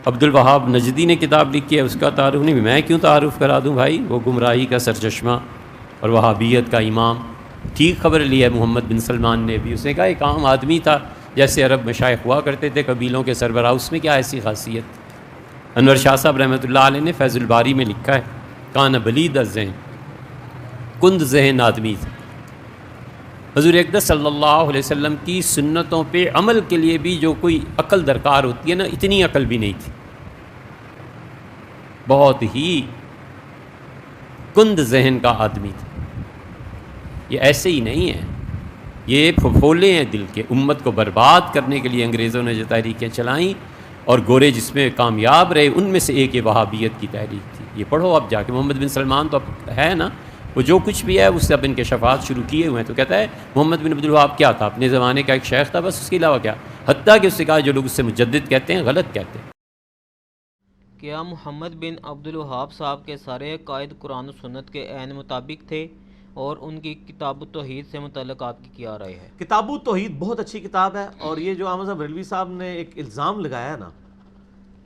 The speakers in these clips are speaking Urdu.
عبد الوہاب نجدی نے کتاب لکھی ہے، اس کا تعارف نہیں، میں کیوں تعارف کرا دوں بھائی؟ وہ گمراہی کا سرچشمہ اور وہابیت کا امام۔ ٹھیک خبر لی ہے محمد بن سلمان نے بھی، اس نے کہا ایک عام آدمی تھا، جیسے عرب مشائخ ہوا کرتے تھے قبیلوں کے سربراہ، اس میں کیا ایسی خاصیت؟ انور شاہ صاحب رحمۃ اللہ علیہ نے فیض الباری میں لکھا ہے، کان بلید الذہن، کند ذہن آدمی تھا۔ حضور اقدس صلی اللہ علیہ وسلم کی سنتوں پہ عمل کے لیے بھی جو کوئی عقل درکار ہوتی ہے نا، اتنی عقل بھی نہیں تھی، بہت ہی کند ذہن کا آدمی تھا۔ یہ ایسے ہی نہیں ہے، یہ پھپھولے ہیں دل کے۔ امت کو برباد کرنے کے لیے انگریزوں نے جو تحریکیں چلائیں اور گورے جس میں کامیاب رہے، ان میں سے ایک یہ وہابیت کی تحریک تھی۔ یہ پڑھو اب جا کے، محمد بن سلمان تو اب ہے نا، وہ جو کچھ بھی ہے اس سے اب انکشافات شروع کیے ہوئے ہیں۔ تو کہتا ہے محمد بن عبد الوہاب کیا تھا؟ اپنے زمانے کا ایک شیخ تھا بس، اس کے علاوہ کیا؟ حتیٰ کہ اس سے کہا جو لوگ اس سے مجدد کہتے ہیں غلط کہتے ہیں۔ کیا محمد بن عبد الوہاب صاحب کے سارے قائد قرآن و سنت کے عین مطابق تھے؟ اور ان کی کتاب التوحید سے متعلق آپ کی کیا رائے ہے؟ کتاب التوحید بہت اچھی کتاب ہے، اور یہ جو احمد صاحب بریلوی صاحب نے ایک الزام لگایا ہے نا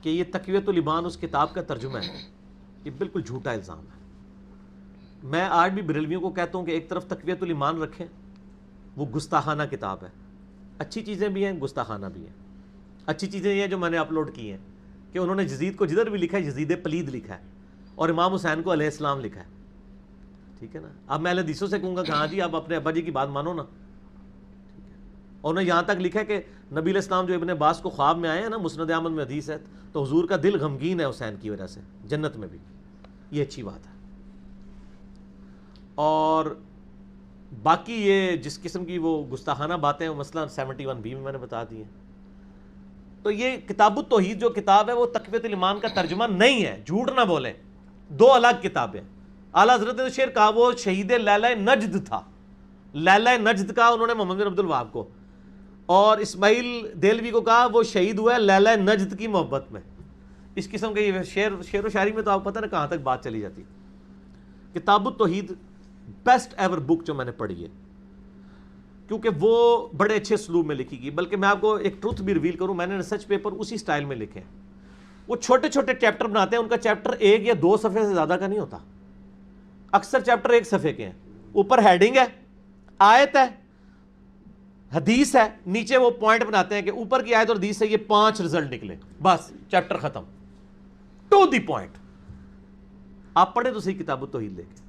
کہ یہ تقویۃ الایمان اس کتاب کا ترجمہ ہے، یہ بالکل جھوٹا الزام ہے۔ میں آج بھی بریلویوں کو کہتا ہوں کہ ایک طرف تقویۃ الایمان رکھیں، وہ گستاخانہ کتاب ہے، اچھی چیزیں بھی ہیں گستاخانہ بھی ہیں۔ اچھی چیزیں یہ ہیں جو میں نے اپلوڈ کی ہیں کہ انہوں نے یزید کو جدھر بھی لکھا ہے یزید پلید لکھا ہے، اور امام حسین کو علیہ السلام لکھا ہے، ٹھیک ہے نا۔ اب میں اہل حدیثوں سے کہوں گا کہ ہاں جی آپ اپنے ابا جی کی بات مانو نا، ٹھیک ہے۔ اور انہوں نے یہاں تک لکھا ہے کہ نبی علیہ السلام جو ابن عباس کو خواب میں آئے ہیں نا، مسند احمد میں حدیث ہے، تو حضور کا دل غمگین ہے حسین کی وجہ سے جنت میں بھی، یہ اچھی بات ہے۔ اور باقی یہ جس قسم کی وہ گستاخانہ باتیں ہیں، مثلا 71B میں نے بتا دی ہیں۔ تو یہ کتاب التوحید جو کتاب ہے وہ تقویۃ الایمان کا ترجمہ نہیں ہے، جھوٹ نہ بولیں، دو الگ کتابیں۔ اعلیٰ حضرت نے شعر کہا وہ شہید لیلہ نجد تھا، لیلہ نجد کا انہوں نے محمد بن عبد الوہاب کو، اور اسماعیل دہلوی کو کہا وہ شہید ہوا ہے لیلہ نجد کی محبت میں۔ اس قسم کے یہ شعر و شاعری میں تو آپ پتہ نا کہاں تک بات چلی جاتی۔ کتاب التوحید بیسٹ ایور بک جو میں نے پڑھی ہے، کیونکہ وہ بڑے اچھے اسلوب میں لکھی گئی۔ بلکہ میں آپ کو ایک ٹروتھ بھی ریویل کروں، میں نے ریسرچ پیپر اسی سٹائل میں لکھے ہیں۔ وہ چھوٹے چھوٹے چیپٹر بناتے ہیں، ان کا چیپٹر 1 یا 2 صفحے سے زیادہ کا نہیں ہوتا، اکثر چیپٹر 1 صفحے کے ہیں۔ اوپر ہیڈنگ ہے، آیت ہے، حدیث ہے، نیچے وہ پوائنٹ بناتے ہیں کہ اوپر کی آیت اور حدیث سے یہ 5 رزلٹ نکلے، بس چیپٹر ختم، ٹو دی پوائنٹ۔ آپ پڑھیں تو صحیح کتاب التوحید لے کے۔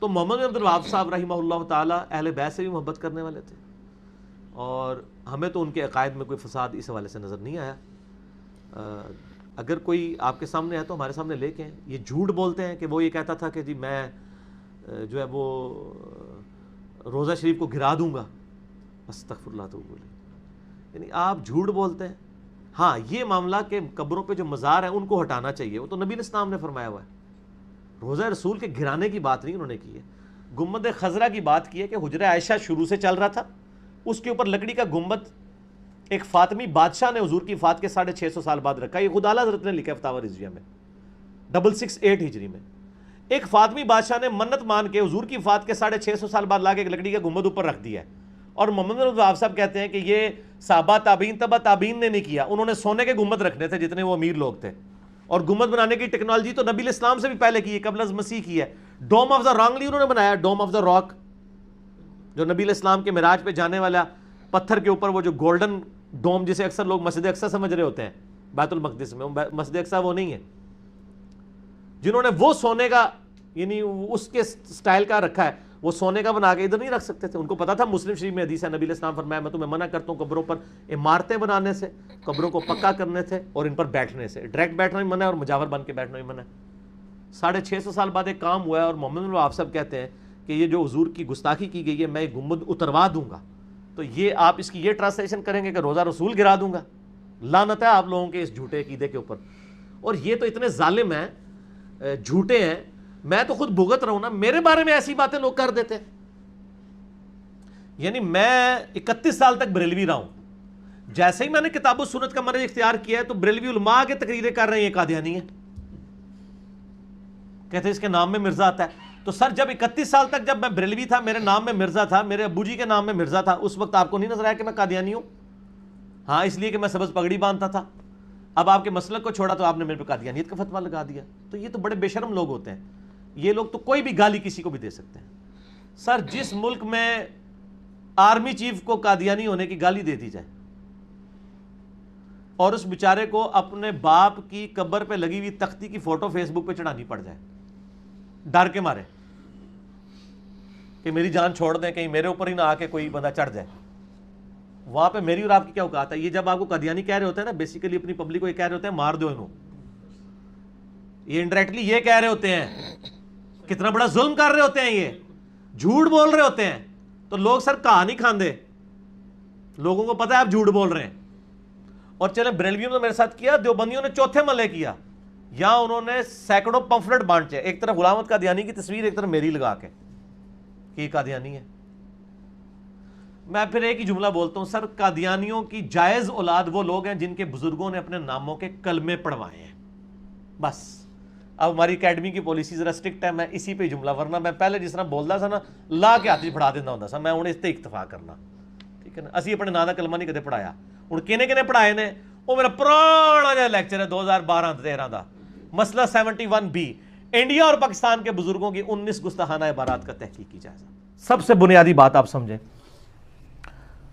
تو محمد بن عبد الوہاب صاحب رحمہ اللہ تعالیٰ اہل بیت سے بھی محبت کرنے والے تھے، اور ہمیں تو ان کے عقائد میں کوئی فساد اس حوالے سے نظر نہیں آیا۔ اگر کوئی آپ کے سامنے ہے تو ہمارے سامنے لے کے ہیں۔ یہ جھوٹ بولتے ہیں کہ وہ یہ کہتا تھا کہ جی میں جو ہے وہ روزہ شریف کو گرا دوں گا، استغفر اللہ تو بولے، یعنی آپ جھوٹ بولتے ہیں۔ ہاں یہ معاملہ کہ قبروں پہ جو مزار ہیں ان کو ہٹانا چاہیے، وہ تو نبی علیہ السلام نے فرمایا ہوا ہے۔ روزہ رسول کے گرانے کی بات نہیں انہوں نے کی ہے، گنبد خضرا کی بات کی ہے کہ حجرہ عائشہ شروع سے چل رہا تھا، اس کے اوپر لکڑی کا گنبد ایک فاطمی بادشاہ نے حضور کی وفات کے 650 سال بعد رکھا۔ یہ خود اعلیٰ حضرت نے لکھا ہے فتاوی رضویہ میں 668 ہجری میں۔ ایک فاطمی بادشاہ نے منت مان کے حضور کی وفات کے 650 سال بعد لا کے ایک لکڑی کا گنبد اوپر رکھ دیا ہے۔ اور محمد بن عبد الوہاب صاحب کہتے ہیں کہ یہ صحابہ تابعین تبع تابعین نے نہیں کیا، انہوں نے سونے کے گنبد رکھنے تھے جتنے وہ امیر لوگ تھے، اور گنبد بنانے کی ٹیکنالوجی تو نبی علیہ السلام سے بھی پہلے کی ہے، قبل از مسیح کی ہے۔ ڈوم آف دا رانگلی انہوں نے بنایا، ڈوم آف دا راک، جو نبی علیہ السلام کے معراج پہ جانے والا پتھر کے اوپر وہ جو گولڈن ڈوم جسے اکثر لوگ مسجد اقصی سمجھ رہے ہوتے ہیں بیت المقدس میں، مسجد اقصی وہ نہیں ہے۔ جنہوں نے وہ سونے کا یعنی اس کے سٹائل کا رکھا ہے، وہ سونے کا بنا کے ادھر نہیں رکھ سکتے تھے، ان کو پتا تھا مسلم شریف میں حدیث ہے، نبی علیہ السلام فرمایا میں تمہیں منع کرتا ہوں قبروں پر عمارتیں بنانے سے، قبروں کو پکا کرنے سے، اور ان پر بیٹھنے سے۔ ڈائریکٹ بیٹھنا بھی منع ہے اور مجاور بن کے بیٹھنا بھی منع ہے۔ 650 سال بعد ایک کام ہوا ہے، اور محمد بن عبد صاحب کہتے ہیں کہ یہ جو حضور کی گستاخی کی گئی ہے میں گنبد اتروا دوں گا۔ تو یہ آپ اس کی یہ ٹرانسلیشن کریں گے کہ روزہ رسول گرا دوں گا۔ لعنت ہے آپ لوگوں کے اس جھوٹے عقیدے کے اوپر۔ اور یہ تو اتنے ظالم ہیں، جھوٹے ہیں، میں تو خود بھگت رہا ہوں نا، میرے بارے میں ایسی باتیں لوگ کر دیتے ہیں۔ یعنی میں 31 سال تک بریلوی رہا ہوں، جیسے ہی میں نے کتاب و سنت کا منہج اختیار کیا ہے تو بریلوی علماء کے تقریریں کر رہے ہیں یہ قادیانی ہے، کہتے ہیں اس کے نام میں مرزا آتا ہے۔ تو سر جب 31 سال تک جب میں بریلوی تھا، میرے نام میں مرزا تھا، میرے ابو جی کے نام میں مرزا تھا، اس وقت آپ کو نہیں نظر آیا کہ میں قادیانی ہوں؟ ہاں اس لیے کہ میں سبز پگڑی باندھتا تھا، اب آپ کے مسلک کو چھوڑا تو آپ نے میرے پہ قادیانیت کا فتویٰ لگا دیا. تو یہ تو بڑے بے شرم لوگ ہوتے ہیں. یہ لوگ تو کوئی بھی گالی کسی کو بھی دے سکتے ہیں. سر جس ملک میں آرمی چیف کو قادیانی ہونے کی گالی دے دی جائے اور اس بیچارے کو اپنے باپ کی قبر پہ لگی ہوئی تختی کی فوٹو فیس بک پہ چڑھانی پڑ جائے ڈر کے مارے کہ میری جان چھوڑ دیں کہیں میرے اوپر ہی نہ آ کے کوئی بندہ چڑھ جائے, وہاں پہ میری اور آپ کی کیا اوقات ہے؟ یہ جب آپ کو قادیانی کہہ رہے ہوتے ہیں نا, بیسیکلی اپنی پبلک کو یہ کہہ رہے ہوتے ہیں مار دو انہوں. یہ انڈائریکٹلی یہ کہہ رہے ہوتے ہیں کتنا بڑا ظلم کر رہے ہوتے ہیں, یہ جھوٹ بول رہے ہوتے ہیں. تو لوگ سر کہا نہیں کھاندے, لوگوں کو پتا ہے آپ جھوٹ بول رہے ہیں. اور چلے بریلویوں نے میرے ساتھ کیا, دیوبندیوں نے چوتھے ملے کیا, یہاں انہوں نے سینکڑوں پمفلٹ بانٹے, ایک طرف غلام احمد قادیانی کی تصویر, ایک طرف میری لگا کے کہ یہ قادیانی ہے. میں پھر ایک ہی جملہ بولتا ہوں سر, قادیانیوں کی جائز اولاد وہ لوگ ہیں جن کے بزرگوں نے اپنے ناموں کے کلمے پڑھوائے ہیں, بس. اب ہماری اکیڈمی کی پالیسی ذرا اسٹرکٹ ہے, میں اسی پہ جملہ, ورنہ میں پہلے جس طرح بولتا تھا نا لا کے ہاتھ پڑھا دینا ہوتا سا, میں انہیں اس تے اکتفا کرنا, ٹھیک ہے نا. اسی اپنے نا دا کلمہ نہیں کدے پڑھایا. ہوں کنے پڑھائے نے, وہ میرا پرانا جہاں لیکچر ہے 2012-13 دا, مسئلہ 71B, انڈیا اور پاکستان کے بزرگوں کی 19 گستاخانہ عبارات کا تحقیقی جائزہ. سب سے بنیادی بات آپ سمجھیں,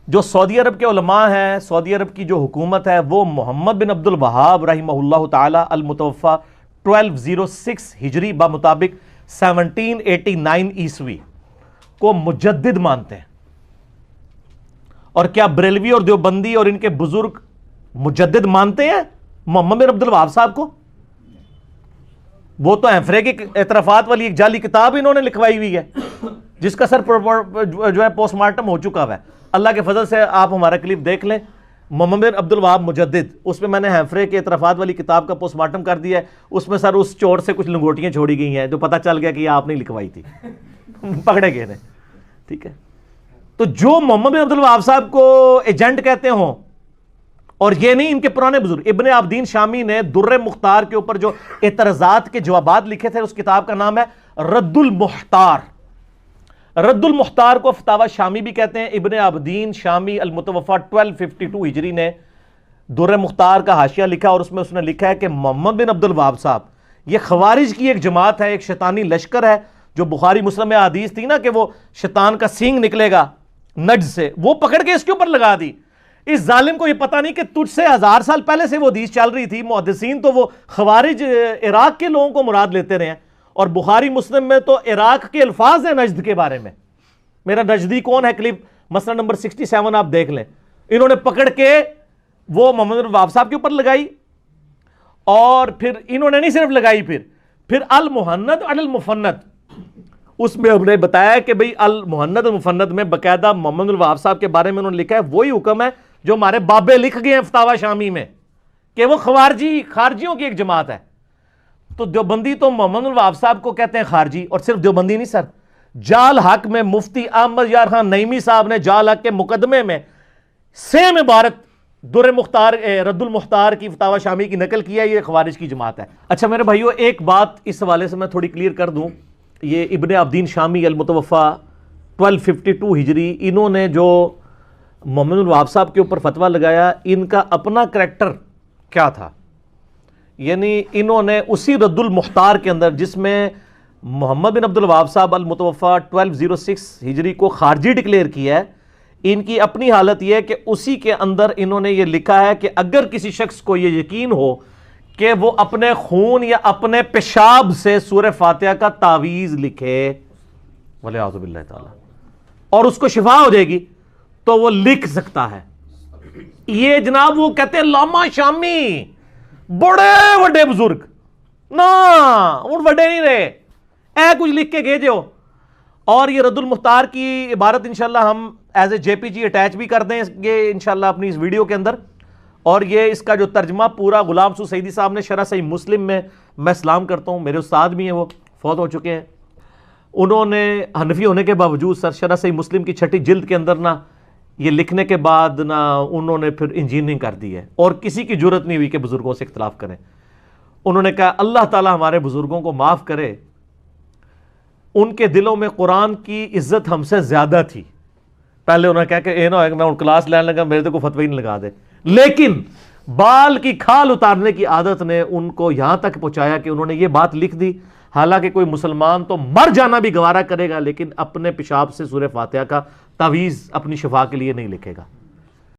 جو سعودی عرب کے علماء ہیں, سعودی عرب کی جو حکومت ہے, وہ محمد بن عبد الوہاب رحمہ اللہ تعالی المتوفی 1206 ہجری بمطابق 1789 عیسوی کو مجدد مانتے ہیں. اور کیا بریلوی اور دیوبندی اور ان کے بزرگ مجدد مانتے ہیں محمد بن عبد الوہاب صاحب کو؟ وہ تو اینفرے کی اعترافات والی ایک جعلی کتاب انہوں نے لکھوائی ہوئی ہے جس کا سر جو ہے پوسٹ مارٹم ہو چکا ہے. اللہ کے فضل سے آپ ہمارا کلپ دیکھ لیں, محمد بن عبد الوہاب مجدد, اس میں میں نے ہیفرے کے اعترافات والی کتاب کا پوسٹ مارٹم کر دیا ہے. اس میں سر اس چور سے کچھ لنگوٹیاں چھوڑی گئی ہیں جو پتہ چل گیا کہ یہ آپ نے لکھوائی تھی, پکڑے گئے نے, ٹھیک ہے. تو جو محمد بن عبد الوہاب صاحب کو ایجنٹ کہتے ہوں, اور یہ نہیں ان کے پرانے بزرگ, ابن عابدین شامی نے در مختار کے اوپر جو اعتراضات کے جوابات لکھے تھے, اس کتاب کا نام ہے رد المختار. رد المختار کو فتاوی شامی بھی کہتے ہیں. ابن عابدین شامی المتوفی 1252 ہجری نے در مختار کا حاشیہ لکھا, اور اس میں اس نے لکھا ہے کہ محمد بن عبد الوہاب صاحب یہ خوارج کی ایک جماعت ہے, ایک شیطانی لشکر ہے, جو بخاری مسلم میں حدیث تھی نا کہ وہ شیطان کا سینگ نکلے گا نج سے, وہ پکڑ کے اس کے اوپر لگا دی. اس ظالم کو یہ پتہ نہیں کہ تجھ سے 1000 سال پہلے سے وہ حدیث چل رہی تھی. محدثین تو وہ خوارج عراق کے لوگوں کو مراد لیتے رہے ہیں, اور بخاری مسلم میں تو عراق کے الفاظ ہیں نجد کے بارے میں. میرا نجدی کون ہے کلپ مسئلہ نمبر 67 آپ دیکھ لیں. انہوں نے پکڑ کے وہ محمد بن وہاب صاحب کے اوپر لگائی, اور پھر انہوں نے نہیں صرف لگائی, پھر المہند علی المفند, اس میں ہم نے بتایا کہ بھئی المہند المفند میں باقاعدہ محمد بن وہاب صاحب کے بارے میں انہوں نے لکھا ہے وہی حکم ہے جو ہمارے بابے لکھ گئے ہیں فتاوی شامی میں کہ وہ خارجیوں کی ایک جماعت ہے. تو دیوبندی تو محمد بن وہاب صاحب کو کہتے ہیں خارجی, اور صرف دیوبندی نہیں سر, جال حق میں مفتی احمد یار خان نعیمی صاحب نے جال حق کے مقدمے میں سیم عبارت در مختار رد المختار کی فتاوی شامی کی نقل کیا ہے, یہ خوارج کی جماعت ہے. اچھا میرے بھائیو, ایک بات اس حوالے سے میں تھوڑی کلیئر کر دوں. یہ ابن عابدین شامی المتوفی 1252 ہجری, انہوں نے جو محمد بن وہاب صاحب کے اوپر فتویٰ لگایا, ان کا اپنا کریکٹر کیا تھا؟ یعنی انہوں نے اسی رد المختار کے اندر, جس میں محمد بن عبد الوہاب صاحب المتوفی 1206 ہجری کو خارجی ڈکلیئر کیا ہے, ان کی اپنی حالت یہ ہے کہ اسی کے اندر انہوں نے یہ لکھا ہے کہ اگر کسی شخص کو یہ یقین ہو کہ وہ اپنے خون یا اپنے پیشاب سے سورہ فاتحہ کا تعویذ لکھے والعیاذ باللہ تعالی, اور اس کو شفا ہو جائے گی, تو وہ لکھ سکتا ہے. یہ جناب وہ کہتے ہیں علامہ شامی, بڑے بڑے بزرگ نا, وہ بڑے نہیں رہے, اے کچھ لکھ کے گئے جو. اور یہ رد المختار کی عبارت انشاءاللہ ہم ایز اے JPG اٹیچ بھی کر دیں گے انشاءاللہ اپنی اس ویڈیو کے اندر. اور یہ اس کا جو ترجمہ پورا غلام سو سعیدی صاحب نے شرح صحیح مسلم میں سلام کرتا ہوں, میرے استاد بھی ہیں, وہ فوت ہو چکے ہیں. انہوں نے حنفی ہونے کے باوجود سر شرح صحیح مسلم کی 6 جلد کے اندر نا یہ لکھنے کے بعد نا انہوں نے پھر انجینئرنگ کر دی ہے, اور کسی کی جرت نہیں ہوئی کہ بزرگوں سے اختلاف کریں. انہوں نے کہا اللہ تعالی ہمارے بزرگوں کو معاف کرے, ان کے دلوں میں قرآن کی عزت ہم سے زیادہ تھی. پہلے انہوں نے کہا کہ اے نہ ہو کہ میں ان کلاس لینے لگا میرے تو کوئی فتوی نہیں لگا دے, لیکن بال کی کھال اتارنے کی عادت نے ان کو یہاں تک پہنچایا کہ انہوں نے یہ بات لکھ دی، حالانکہ کوئی مسلمان تو مر جانا بھی گوارا کرے گا لیکن اپنے پیشاب سے سورہ فاتحہ کا تعویذ اپنی شفا کے لیے نہیں لکھے گا۔